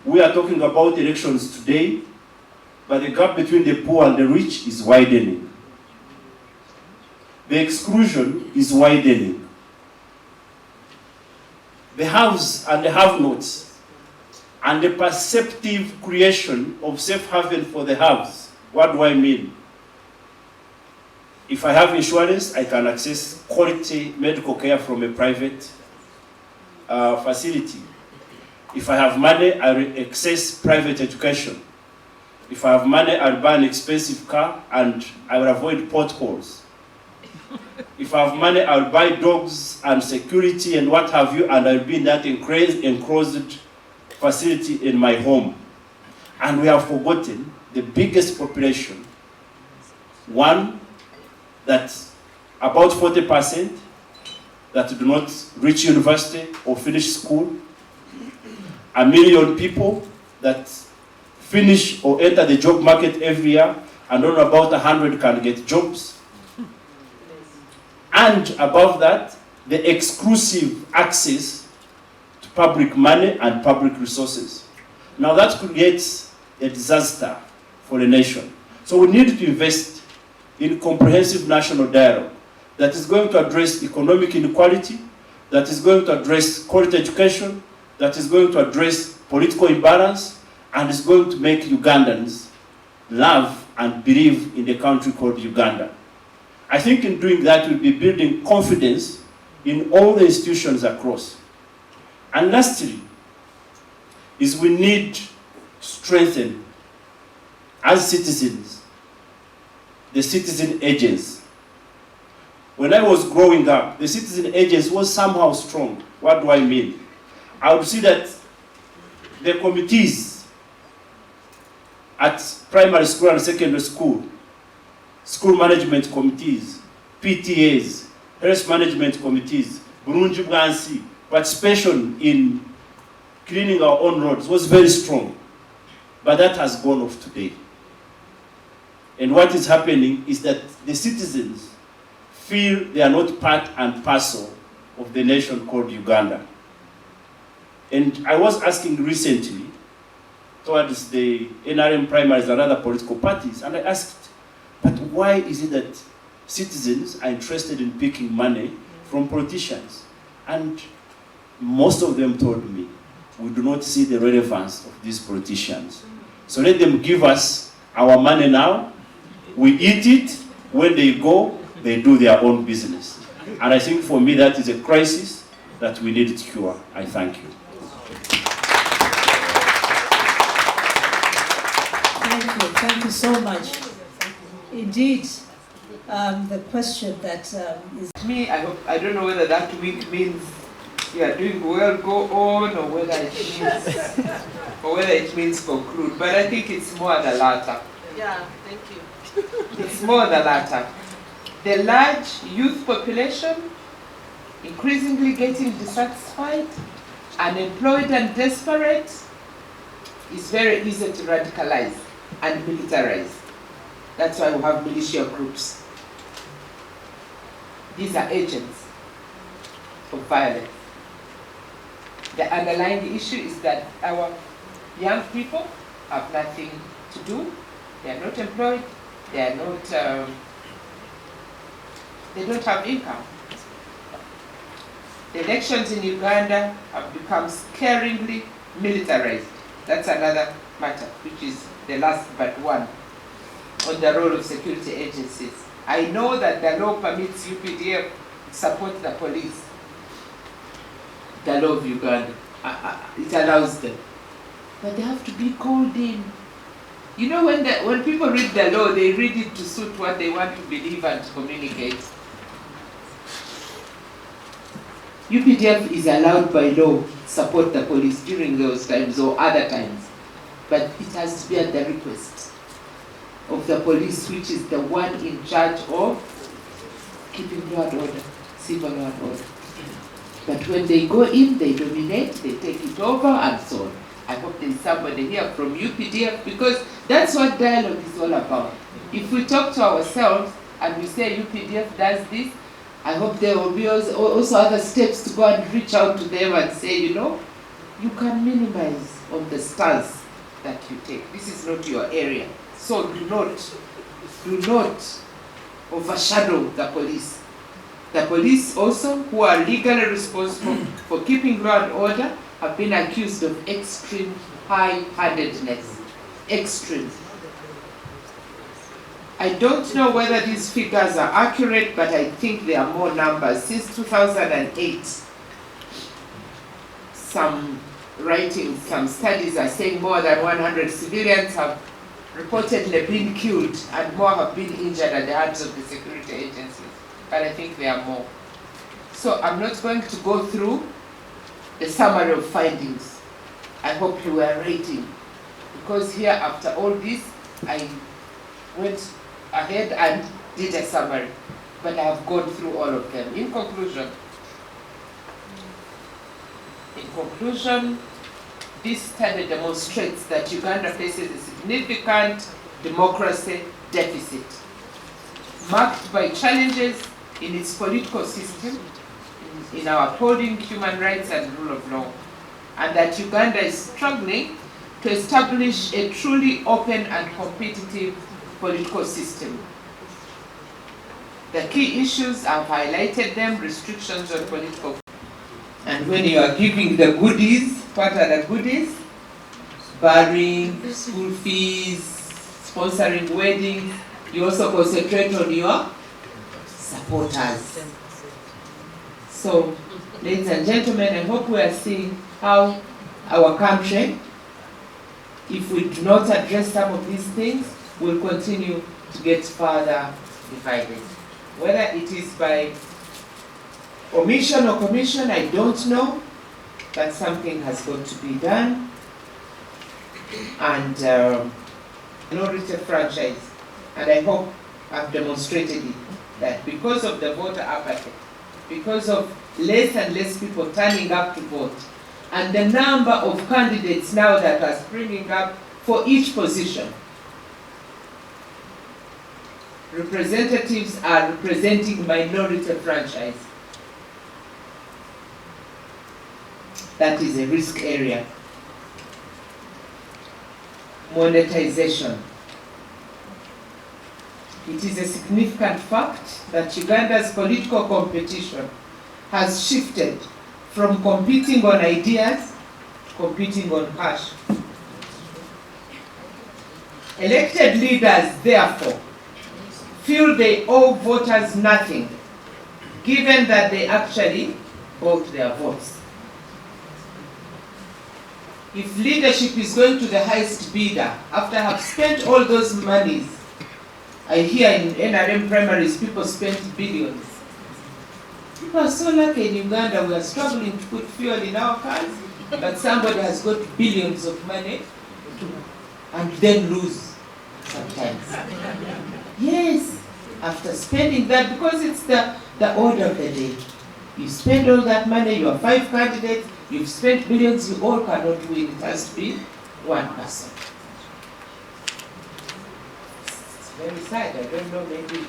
We are talking about elections today, but the gap between the poor and the rich is widening. The exclusion is widening. The haves and the have-nots, and the perceptive creation of safe haven for the haves. What do I mean? If I have insurance, I can access quality medical care from a private facility. If I have money, I will access private education. If I have money, I'll buy an expensive car and I will avoid potholes. If I have money, I'll buy dogs and security and what have you, and I'll be in that enclosed facility in my home. And we have forgotten the biggest population. One, that about 40% that do not reach university or finish school. 1 million people that finish or enter the job market every year, and only about 100 can get jobs. And above that, the exclusive access to public money and public resources. Now that creates a disaster for the nation. So we need to invest in comprehensive national dialogue that is going to address economic inequality, that is going to address quality education, that is going to address political imbalance, and is going to make Ugandans love and believe in the country called Uganda. I think in doing that, we'll be building confidence in all the institutions across. And lastly, is we need to strengthen, as citizens, the citizen agents. When I was growing up, the citizen agents was somehow strong. What do I mean? I would see that the committees at primary school and secondary school, school management committees, PTAs, health management committees, Burunji Bwansi, participation in cleaning our own roads was very strong. But that has gone off today. And what is happening is that the citizens feel they are not part and parcel of the nation called Uganda. And I was asking recently, towards the NRM primaries and other political parties, and I asked, but why is it that citizens are interested in picking money from politicians? And most of them told me, we do not see the relevance of these politicians. So let them give us our money now, we eat it, when they go, they do their own business. And I think for me that is a crisis that we need to cure. I thank you. Thank you so much. Indeed, the question that is... Me, I don't know whether that week means you are doing well, go on, or whether it means conclude. But I think it's more the latter. Yeah, thank you. It's more the latter. The large youth population increasingly getting dissatisfied, unemployed and desperate is very easy to radicalize and militarize. That's why we have militia groups. These are agents of violence. The underlying issue is that our young people have nothing to do. They are not employed. They are not. They don't have income. The elections in Uganda have become scaringly militarized. That's another matter, which is the last but one on the role of security agencies. I know that the law permits UPDF to support the police. The law of Uganda, it allows them. But they have to be called in. You know, when people read the law, they read it to suit what they want to believe and to communicate. UPDF is allowed by law to support the police during those times or other times. But it has to be at the request of the police, which is the one in charge of keeping law and order, civil law and order. But when they go in, they dominate, they take it over, and so on. I hope there's somebody here from UPDF, because that's what dialogue is all about. If we talk to ourselves and we say UPDF does this, I hope there will be also other steps to go and reach out to them and say, you know, you can minimize on the stance that you take. This is not your area. So do not overshadow the police. The police also, who are legally responsible for keeping law and order, have been accused of extreme high-handedness. Extreme. I don't know whether these figures are accurate, but I think there are more numbers. Since 2008, some writings, some studies are saying more than 100 civilians have reportedly been killed and more have been injured at the hands of the security agencies. But I think there are more. So I'm not going to go through the summary of findings. I hope you were rating. Because here, after all this, I went ahead and did a summary. But I have gone through all of them. In conclusion, this study demonstrates that Uganda faces a significant democracy deficit, marked by challenges in its political system, in our upholding human rights and rule of law, and that Uganda is struggling to establish a truly open and competitive political system. The key issues, I've highlighted them: restrictions on political. And when you are giving the goodies, what are the goodies? Barring, school fees, sponsoring weddings, you also concentrate on your supporters. So, ladies and gentlemen, I hope we are seeing how our country, if we do not address some of these things, will continue to get further divided. Whether it is by omission or commission, I don't know, but something has got to be done. And minority franchise, and I hope I've demonstrated it, that because of the voter apathy, because of less and less people turning up to vote, and the number of candidates now that are springing up for each position, representatives are representing minority franchise. That is a risk area. Monetization. It is a significant fact that Uganda's political competition has shifted from competing on ideas to competing on cash. Elected leaders, therefore, feel they owe voters nothing, given that they actually bought their votes. If leadership is going to the highest bidder, after have spent all those monies, I hear in NRM primaries people spent billions. People are so lucky in Uganda, we are struggling to put fuel in our cars, but somebody has got billions of money and then lose sometimes. Yes, after spending that, because it's the order of the day. You spend all that money, you have 5 candidates, you've spent billions, you all cannot win. It has to be one person. It's very sad. I don't know, maybe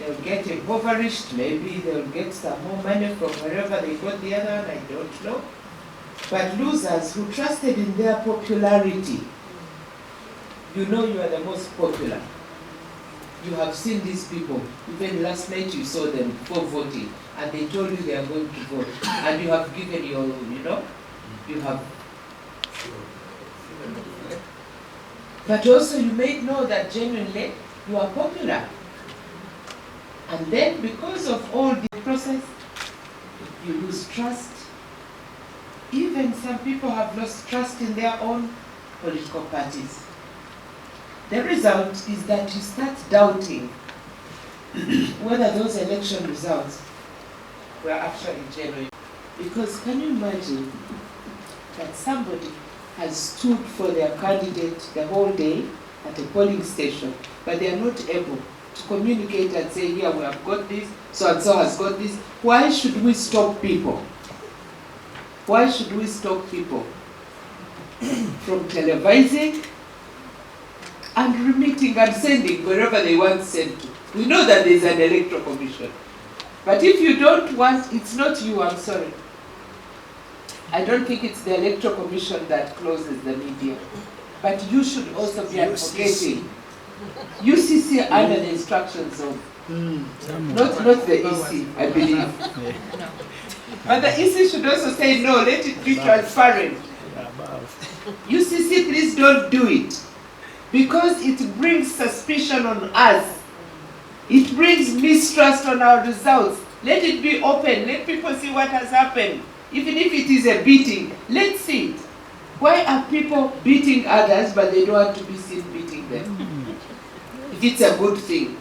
they'll get impoverished, maybe they'll get some more money from wherever they got the other one, I don't know. But losers who trusted in their popularity, you know you are the most popular. You have seen these people. Even last night you saw them before voting, and they told you they are going to vote. And you have given your, you have. But also you may know that genuinely you are popular. And then because of all the process, you lose trust. Even some people have lost trust in their own political parties. The result is that you start doubting whether those election results were actually genuine. Because can you imagine that somebody has stood for their candidate the whole day at a polling station, but they are not able to communicate and say, here we have got this, so and so has got this. Why should we stop people? Why should we stop people from televising and remitting and sending wherever they want sent to? We know that there is an electoral commission. But if you don't want, it's not you, I'm sorry. I don't think it's the Electoral Commission that closes the media. But you should also be advocating. UCC under the instructions of, not the EC, I believe. But the EC should also say, no, let it be transparent. UCC, please don't do it. Because it brings suspicion on us. It brings mistrust on our results. Let it be open. Let people see what has happened. Even if it is a beating, let's see it. Why are people beating others but they don't want to be seen beating them? If it's a good thing.